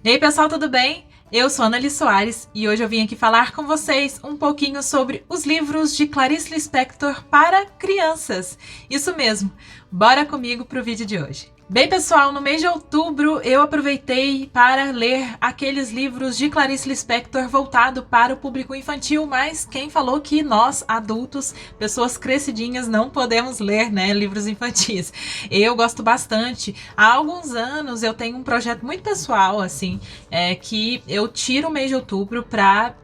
E aí, pessoal, tudo bem? Eu sou Anneli Soares e hoje eu vim aqui falar com vocês um pouquinho sobre os livros de Clarice Lispector para crianças. Isso mesmo, bora comigo pro vídeo de hoje. Bem, pessoal, no mês de outubro eu aproveitei para ler aqueles livros de Clarice Lispector voltado para o público infantil, mas quem falou que nós, adultos, pessoas crescidinhas, não podemos ler, né, livros infantis? Eu gosto bastante. Há alguns anos eu tenho um projeto muito pessoal, assim, que eu tiro o mês de outubro para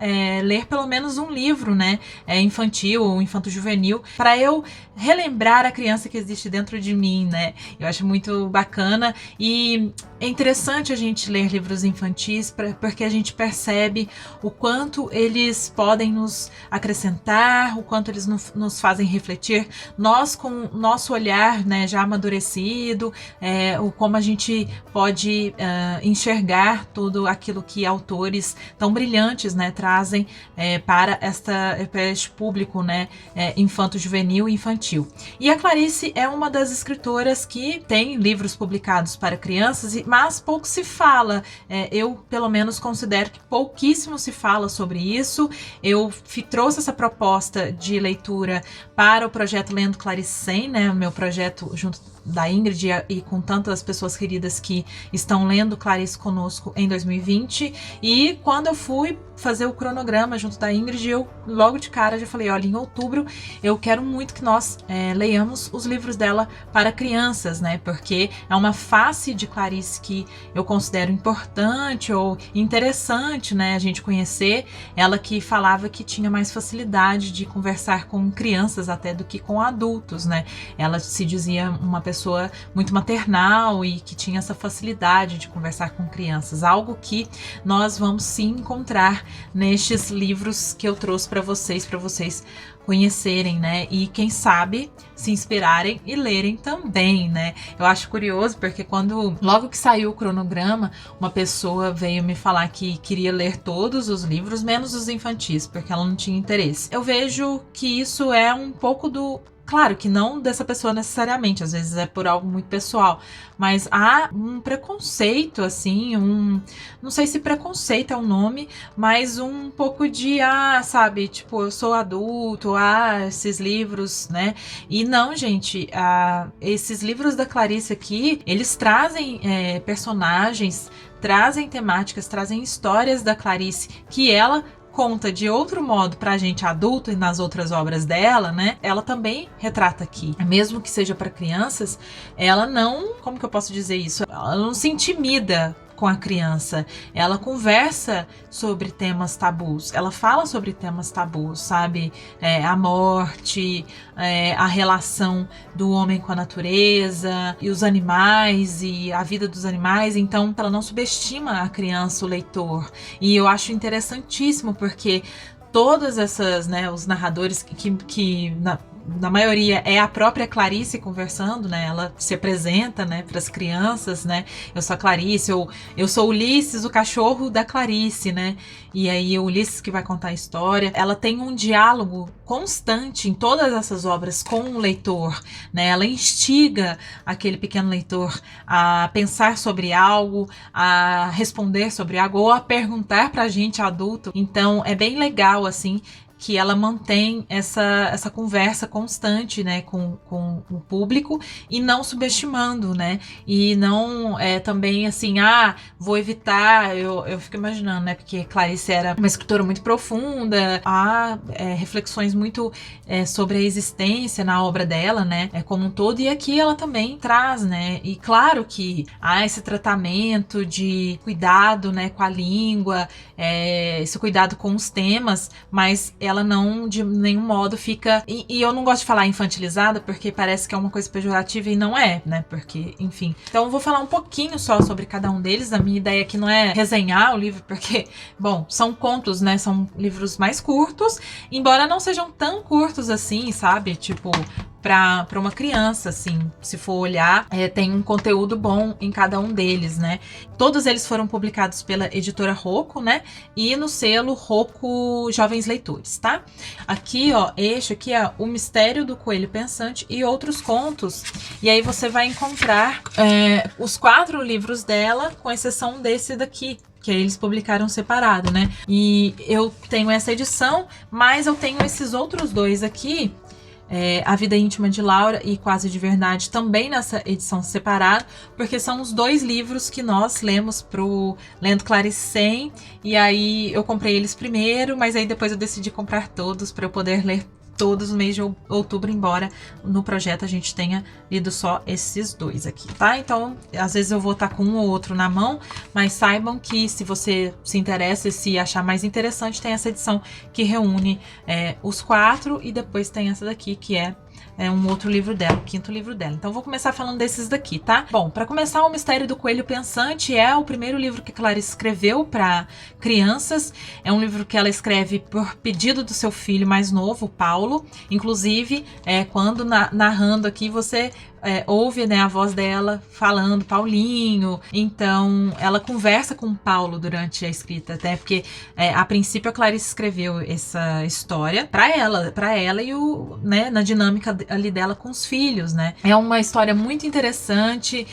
ler pelo menos um livro, né, infantil ou infanto-juvenil, para eu relembrar a criança que existe dentro de mim, né? Eu acho muito bacana e é interessante a gente ler livros infantis porque a gente percebe o quanto eles podem nos acrescentar, o quanto eles nos fazem refletir. Nós, com o nosso olhar, né, já amadurecido, o como a gente pode enxergar tudo aquilo que autores tão brilhantes, né, trazem para este público, né, infanto-juvenil e infantil. E a Clarice é uma das escritoras que tem livros publicados para crianças, mas pouco se fala. Eu, pelo menos, considero que pouquíssimo se fala sobre isso. Eu trouxe essa proposta de leitura para o projeto Lendo Clarice 100, né, o meu projeto junto da Ingrid e com tantas pessoas queridas que estão lendo Clarice conosco em 2020. E quando eu fui fazer o cronograma junto da Ingrid, eu logo de cara já falei, olha, em outubro eu quero muito que nós leiamos os livros dela para crianças, né, porque é uma face de Clarice que eu considero importante ou interessante, né, a gente conhecer. Ela que falava que tinha mais facilidade de conversar com crianças até do que com adultos, né. Ela se dizia uma pessoa muito maternal e que tinha essa facilidade de conversar com crianças, algo que nós vamos sim encontrar nestes livros que eu trouxe para vocês conhecerem, né, e quem sabe se inspirarem e lerem também, né. Eu acho curioso porque logo que saiu o cronograma, uma pessoa veio me falar que queria ler todos os livros, menos os infantis, porque ela não tinha interesse. Eu vejo que isso é um pouco claro que não dessa pessoa necessariamente, às vezes é por algo muito pessoal, mas há um preconceito, assim, não sei se preconceito é o nome, mas um pouco de, sabe, tipo, eu sou adulto, esses livros, né? E não, gente, esses livros da Clarice aqui, eles trazem personagens, trazem temáticas, trazem histórias da Clarice que ela conta de outro modo pra gente adulto e nas outras obras dela, né? Ela também retrata aqui. Mesmo que seja para crianças, ela não, como que eu posso dizer isso? Ela não se intimida com a criança, ela conversa sobre temas tabus, ela fala sobre temas tabus, sabe? A morte, a relação do homem com a natureza e os animais e a vida dos animais. Então ela não subestima a criança, o leitor, e eu acho interessantíssimo porque todas essas, né, os narradores que na maioria é a própria Clarice conversando, né? Ela se apresenta, né, para as crianças, né? Eu sou a Clarice, eu sou Ulisses, o cachorro da Clarice, né? E aí o Ulisses que vai contar a história. Ela tem um diálogo constante em todas essas obras com o leitor, né? Ela instiga aquele pequeno leitor a pensar sobre algo, a responder sobre algo ou a perguntar pra gente adulto. Então é bem legal, assim, que ela mantém essa conversa constante, né, com o público e não subestimando, né, e não também assim, vou evitar, eu fico imaginando, né, porque Clarice era uma escritora muito profunda, há reflexões muito sobre a existência na obra dela, né, como um todo, e aqui ela também traz, né, e claro que há esse tratamento de cuidado, né, com a língua, esse cuidado com os temas, mas ela não de nenhum modo fica, e eu não gosto de falar infantilizada porque parece que é uma coisa pejorativa e não é, né, porque, enfim. Então eu vou falar um pouquinho só sobre cada um deles. A minha ideia aqui não é resenhar o livro porque, bom, são contos, né, são livros mais curtos, embora não sejam tão curtos assim, sabe, tipo, para uma criança, assim. Se for olhar, tem um conteúdo bom em cada um deles, né? Todos eles foram publicados pela editora Rocco, né? E no selo Rocco Jovens Leitores, tá? Aqui, ó, este aqui é O Mistério do Coelho Pensante e Outros Contos. E aí você vai encontrar os 4 livros dela, com exceção desse daqui, que eles publicaram separado, né? E eu tenho essa edição, mas eu tenho esses outros 2 aqui, A Vida Íntima de Laura e Quase de Verdade, também nessa edição separada, porque são os 2 livros que nós lemos pro Lendo Clarice 100, e aí eu comprei eles primeiro, mas aí depois eu decidi comprar todos para eu poder ler todos no mês de outubro, embora no projeto a gente tenha lido só esses 2 aqui, tá? Então, às vezes eu vou estar com um ou outro na mão, mas saibam que se você se interessa e se achar mais interessante, tem essa edição que reúne os 4, e depois tem essa daqui que é um outro livro dela, o 5º livro dela. Então vou começar falando desses daqui, tá? Bom, para começar, O Mistério do Coelho Pensante é o primeiro livro que Clarice escreveu para crianças. É um livro que ela escreve por pedido do seu filho mais novo, Paulo. Inclusive, quando narrando aqui, você ouve, né, a voz dela falando Paulinho. Então ela conversa com o Paulo durante a escrita, até porque a princípio a Clarice escreveu essa história para ela e né, na dinâmica ali dela com os filhos, né? É uma história muito interessante,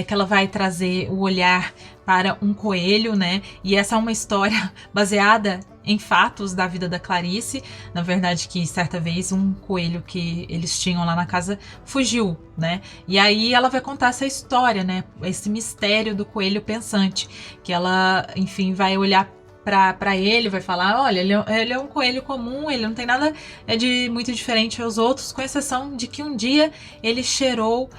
que ela vai trazer o olhar para um coelho, né? E essa é uma história baseada em fatos da vida da Clarice. Na verdade, que certa vez um coelho que eles tinham lá na casa fugiu, né? E aí ela vai contar essa história, né? Esse mistério do coelho pensante, que ela, enfim, vai olhar para ele, vai falar, olha, ele é um coelho comum, ele não tem nada de muito diferente aos outros, com exceção de que um dia ele cheirou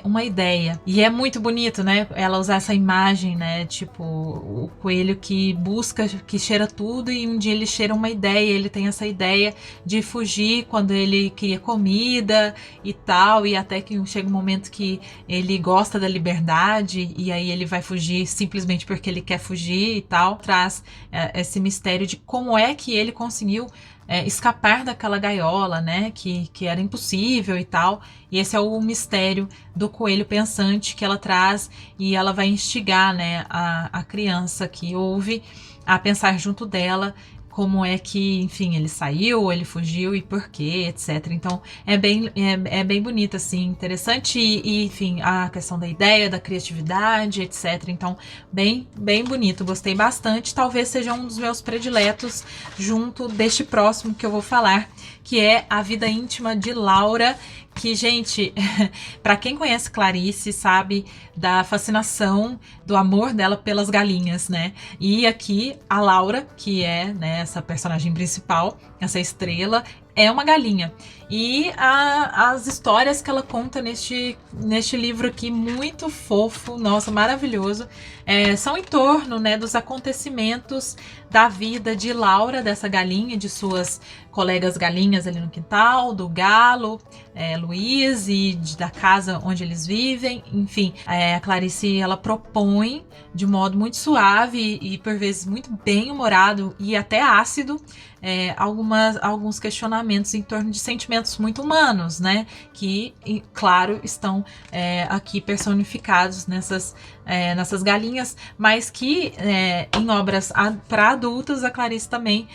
uma ideia. E é muito bonito, né, ela usar essa imagem, né, tipo, o coelho que busca, que cheira tudo, e um dia ele cheira uma ideia, ele tem essa ideia de fugir quando ele queria comida e tal, e até que chega um momento que ele gosta da liberdade, e aí ele vai fugir simplesmente porque ele quer fugir e tal. Traz esse mistério de como é que ele conseguiu escapar daquela gaiola, né, que era impossível e tal. E esse é o mistério do coelho pensante que ela traz, e ela vai instigar, né, a criança que ouve a pensar junto dela como é que, enfim, ele saiu, ele fugiu e por quê, etc. Então é bem bonito, assim, interessante, e enfim, a questão da ideia, da criatividade, etc. Então bem bonito, gostei bastante. Talvez seja um dos meus prediletos junto deste próximo que eu vou falar, que é A Vida Íntima de Laura, que, gente, para quem conhece Clarice, sabe da fascinação, do amor dela pelas galinhas, né? E aqui a Laura, que é, né, essa personagem principal, essa estrela, é uma galinha. E as histórias que ela conta neste livro aqui, muito fofo, nossa, maravilhoso, são em torno, né, dos acontecimentos da vida de Laura, dessa galinha, de suas colegas galinhas ali no quintal, do galo, Luiz, e da casa onde eles vivem. Enfim, a Clarice, ela propõe de modo muito suave e por vezes muito bem humorado e até ácido, alguns questionamentos em torno de sentimentos muito humanos, né? Que, claro, estão aqui personificados nessas galinhas, mas que em obras para adultos a Clarice também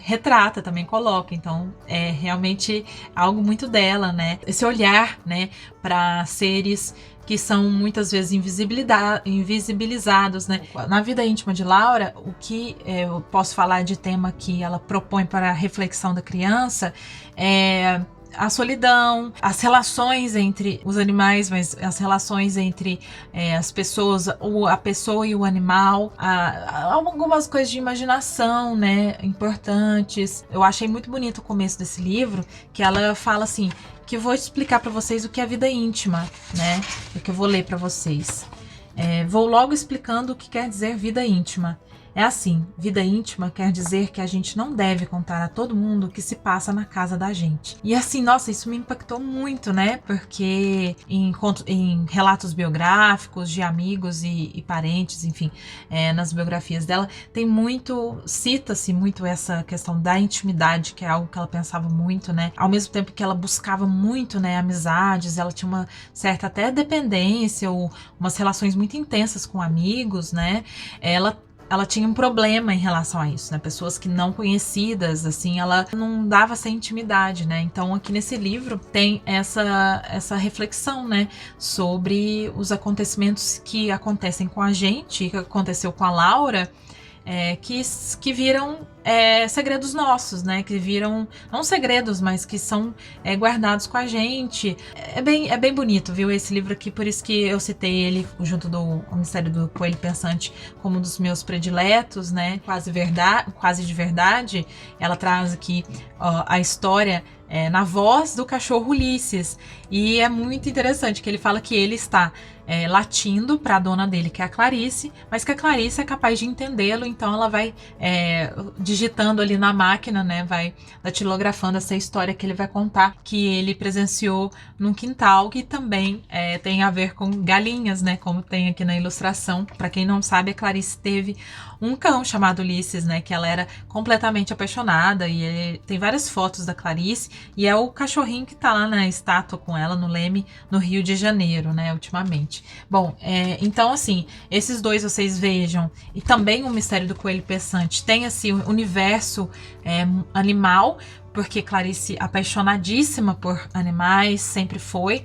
retrata, também coloca. Então é realmente algo muito dela, né? Esse olhar, né, para seres que são muitas vezes invisibilizados, né? Na Vida Íntima de Laura, o que eu posso falar de tema que ela propõe para a reflexão da criança é a solidão, as relações entre os animais, mas as relações entre as pessoas, a pessoa e o animal, algumas coisas de imaginação, né, importantes. Eu achei muito bonito o começo desse livro, que ela fala assim, que eu vou explicar para vocês o que é vida íntima, né, o que eu vou ler para vocês. Vou logo explicando o que quer dizer vida íntima. É assim, vida íntima quer dizer que a gente não deve contar a todo mundo o que se passa na casa da gente. E assim, nossa, isso me impactou muito, né? Porque em relatos biográficos de amigos e parentes, enfim, nas biografias dela, cita-se muito essa questão da intimidade, que é algo que ela pensava muito, né? Ao mesmo tempo que ela buscava muito, né, amizades, ela tinha uma certa até dependência ou umas relações muito intensas com amigos, né? Ela tinha um problema em relação a isso, né? Pessoas que não conhecidas, assim, ela não dava essa intimidade, né? Então, aqui nesse livro tem essa reflexão, né? Sobre os acontecimentos que acontecem com a gente, que aconteceu com a Laura, que viram segredos nossos, né? Que viram, não segredos, mas que são guardados com a gente. É bem bonito, viu? Esse livro aqui, por isso que eu citei ele junto do O Mistério do Coelho Pensante como um dos meus prediletos, né? Quase de verdade. Ela traz aqui a história na voz do cachorro Ulisses. E é muito interessante que ele fala que ele está latindo para a dona dele, que é a Clarice, mas que a Clarice é capaz de entendê-lo, então ela vai digitando ali na máquina, né, vai datilografando essa história que ele vai contar, que ele presenciou num quintal, que também tem a ver com galinhas, né, como tem aqui na ilustração. Para quem não sabe, a Clarice teve um cão chamado Ulisses, né, que ela era completamente apaixonada, e tem várias fotos da Clarice, e é o cachorrinho que tá lá na estátua com ela no Leme, no Rio de Janeiro, né, ultimamente. Bom, então assim, esses dois vocês vejam, e também o Mistério do Coelho Pensante tem assim o universo animal, porque Clarice, apaixonadíssima por animais, sempre foi.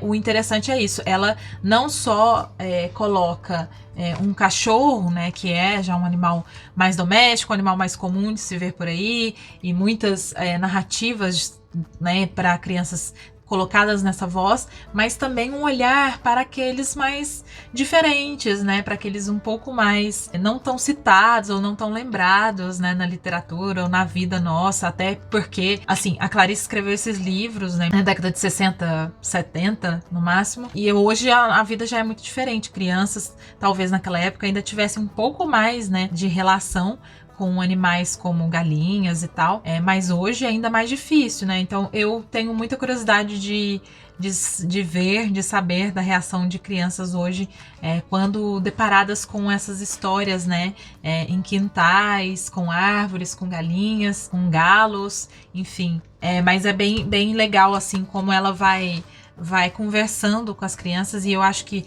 O interessante é isso, ela não só coloca um cachorro, né, que é já um animal mais doméstico, um animal mais comum de se ver por aí, e muitas narrativas, né, para crianças colocadas nessa voz, mas também um olhar para aqueles mais diferentes, né, para aqueles um pouco mais não tão citados ou não tão lembrados, né, na literatura ou na vida nossa, até porque, assim, a Clarice escreveu esses livros, né, na década de 60, 70, no máximo, e hoje a vida já é muito diferente. Crianças, talvez naquela época, ainda tivessem um pouco mais, né, de relação com animais como galinhas e tal, mas hoje é ainda mais difícil, né? Então eu tenho muita curiosidade de ver, de saber da reação de crianças hoje quando deparadas com essas histórias, né? Em quintais, com árvores, com galinhas, com galos, enfim. Mas é bem legal, assim, como ela vai conversando com as crianças, e eu acho que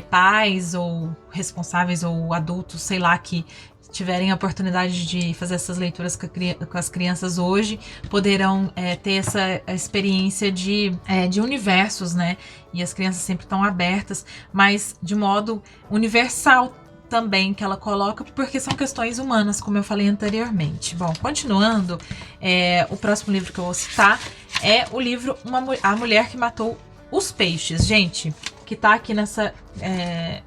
pais ou responsáveis ou adultos, sei lá, que tiverem a oportunidade de fazer essas leituras com as crianças hoje, poderão ter essa experiência de universos, né? E as crianças sempre estão abertas, mas de modo universal também, que ela coloca, porque são questões humanas, como eu falei anteriormente. Bom, continuando, o próximo livro que eu vou citar é o livro A Mulher que Matou os Peixes. Gente, que tá aqui nessa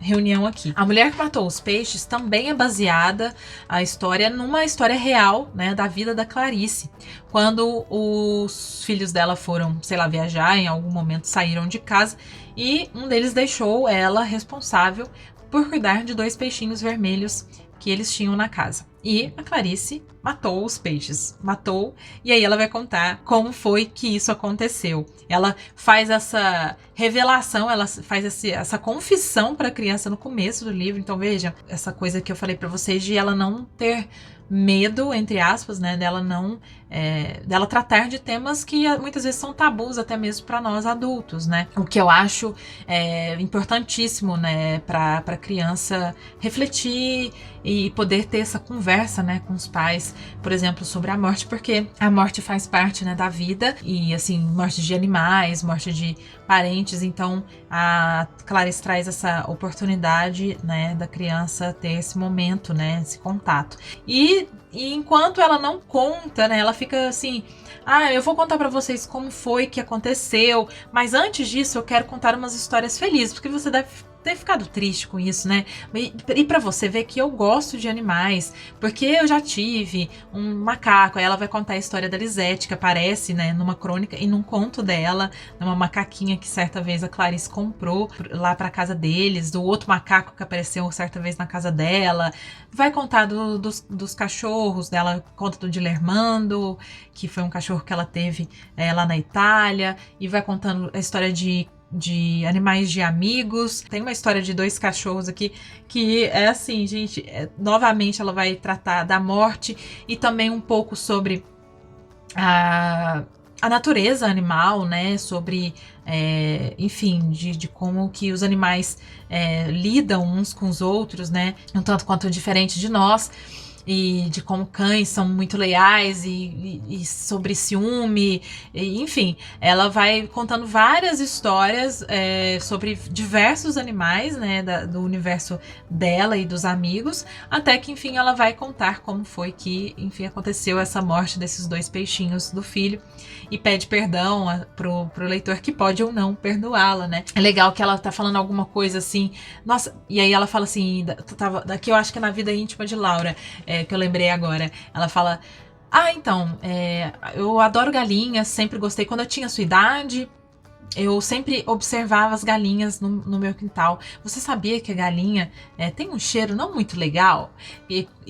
reunião aqui. A Mulher que Matou os Peixes também é baseada a história numa história real, né, da vida da Clarice. Quando os filhos dela foram, sei lá, viajar, em algum momento saíram de casa, e um deles deixou ela responsável por cuidar de 2 peixinhos vermelhos que eles tinham na casa. E a Clarice matou os peixes. Matou, e aí ela vai contar como foi que isso aconteceu. Ela faz essa revelação, ela faz essa confissão para a criança no começo do livro. Então veja, essa coisa que eu falei para vocês de ela não ter medo, entre aspas, né, dela tratar de temas que muitas vezes são tabus até mesmo para nós adultos, né? O que eu acho importantíssimo, né, para a criança refletir e poder ter essa conversa, né, com os pais, por exemplo, sobre a morte, porque a morte faz parte, né, da vida, e assim, morte de animais, morte de parentes. Então a Clarice traz essa oportunidade, né, da criança ter esse momento, né, esse contato. E enquanto ela não conta, né, ela fica assim, eu vou contar pra vocês como foi que aconteceu, mas antes disso eu quero contar umas histórias felizes, porque você deve ter ficado triste com isso, né? E pra você ver que eu gosto de animais, porque eu já tive um macaco. Aí ela vai contar a história da Lisette, que aparece, né, numa crônica e num conto dela, uma macaquinha que certa vez a Clarice comprou lá pra casa deles, do outro macaco que apareceu certa vez na casa dela. Vai contar dos cachorros dela, conta do Dilermando, que foi um cachorro que ela teve lá na Itália, e vai contando a história de animais de amigos. Tem uma história de 2 cachorros aqui que é assim, gente, novamente ela vai tratar da morte e também um pouco sobre a natureza animal, né, sobre, enfim, de como que os animais lidam uns com os outros, né, um tanto quanto diferente de nós. E de como cães são muito leais e sobre ciúme, enfim, ela vai contando várias histórias sobre diversos animais, né, do universo dela e dos amigos, até que, enfim, ela vai contar como foi que, enfim, aconteceu essa morte desses 2 peixinhos do filho e pede perdão pro leitor, que pode ou não perdoá-la, né. É legal que ela tá falando alguma coisa assim, nossa, e aí ela fala assim, daqui eu acho que é na vida íntima de Laura, que eu lembrei agora. Ela fala: então, eu adoro galinhas, sempre gostei. Quando eu tinha sua idade, eu sempre observava as galinhas no meu quintal. Você sabia que a galinha tem um cheiro não muito legal?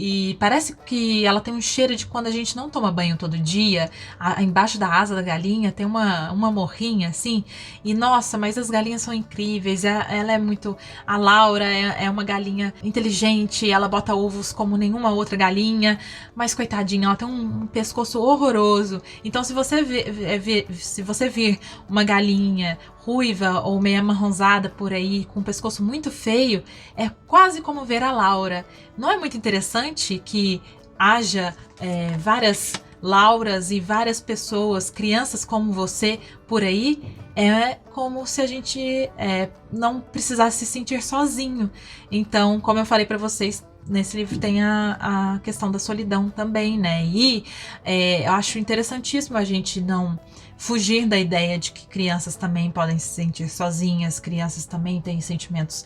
E parece que ela tem um cheiro de quando a gente não toma banho todo dia. Embaixo da asa da galinha tem uma morrinha assim. E nossa, mas as galinhas são incríveis. Ela é muito... A Laura é uma galinha inteligente. Ela bota ovos como nenhuma outra galinha. Mas coitadinha, ela tem um pescoço horroroso. Então se você vir uma galinha ruiva ou meio amarronzada por aí, com um pescoço muito feio, é quase como ver a Laura. Não é muito interessante que haja várias Lauras e várias pessoas, crianças como você por aí? É como se a gente não precisasse se sentir sozinho. Então, como eu falei para vocês, nesse livro tem a questão da solidão também, né? E eu acho interessantíssimo a gente não fugir da ideia de que crianças também podem se sentir sozinhas, crianças também têm sentimentos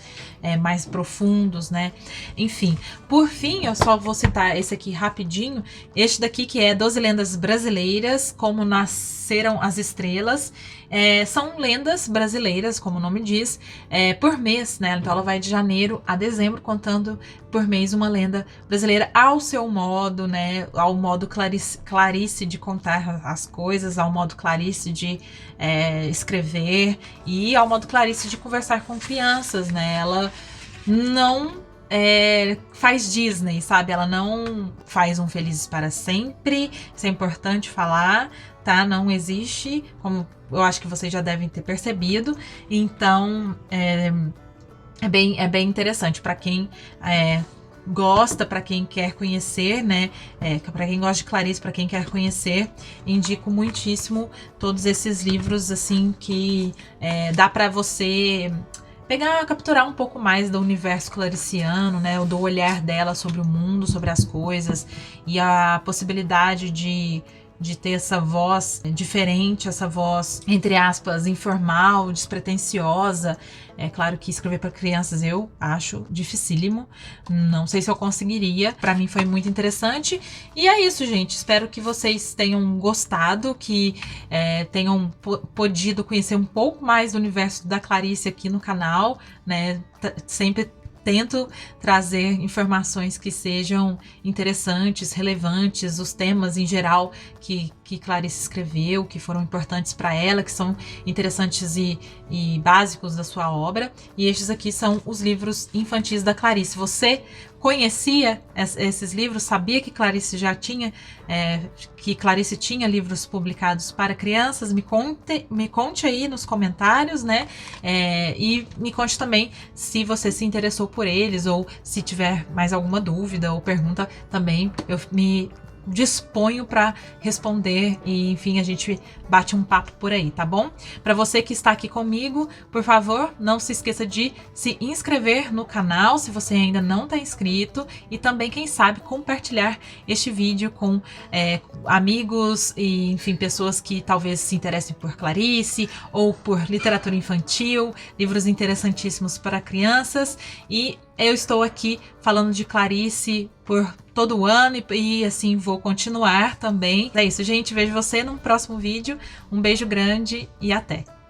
mais profundos, né? Enfim, por fim, eu só vou citar esse aqui rapidinho, este daqui que é 12 lendas brasileiras, como nasceram as estrelas. São lendas brasileiras, como o nome diz, por mês, né? Então ela vai de janeiro a dezembro contando por mês uma lenda brasileira ao seu modo, né? Ao modo Clarice de contar as coisas, ao modo Clarice de escrever e ao modo Clarice de conversar com crianças, né? Ela não faz Disney, sabe? Ela não faz um Felizes para Sempre. Isso é importante falar, tá? Não existe, como eu acho que vocês já devem ter percebido. Então, é bem interessante para quem gosta, para quem quer conhecer, né? Para quem gosta de Clarice, para quem quer conhecer, indico muitíssimo todos esses livros, assim, que dá para você capturar um pouco mais do universo clariciano, né? Do olhar dela sobre o mundo, sobre as coisas, e a possibilidade de ter essa voz diferente, essa voz, entre aspas, informal, despretensiosa. É claro que escrever para crianças eu acho dificílimo, não sei se eu conseguiria. Para mim foi muito interessante. E é isso, gente. Espero que vocês tenham gostado, que tenham podido conhecer um pouco mais do universo da Clarice aqui no canal, né? Sempre tento trazer informações que sejam interessantes, relevantes, os temas em geral que Clarice escreveu, que foram importantes para ela, que são interessantes e básicos da sua obra. E estes aqui são os livros infantis da Clarice. Você conhecia esses livros? Sabia que Clarice já tinha Clarice tinha livros publicados para crianças? Me conte aí nos comentários, né? E me conte também se você se interessou por eles, ou se tiver mais alguma dúvida ou pergunta também, eu me disponho para responder e, enfim, a gente bate um papo por aí, tá bom? Para você que está aqui comigo, por favor, não se esqueça de se inscrever no canal se você ainda não está inscrito e também, quem sabe, compartilhar este vídeo com amigos e, enfim, pessoas que talvez se interessem por Clarice ou por literatura infantil, livros interessantíssimos para crianças. E eu estou aqui falando de Clarice por todo o ano e assim vou continuar também. É isso, gente. Vejo você num próximo vídeo. Um beijo grande e até!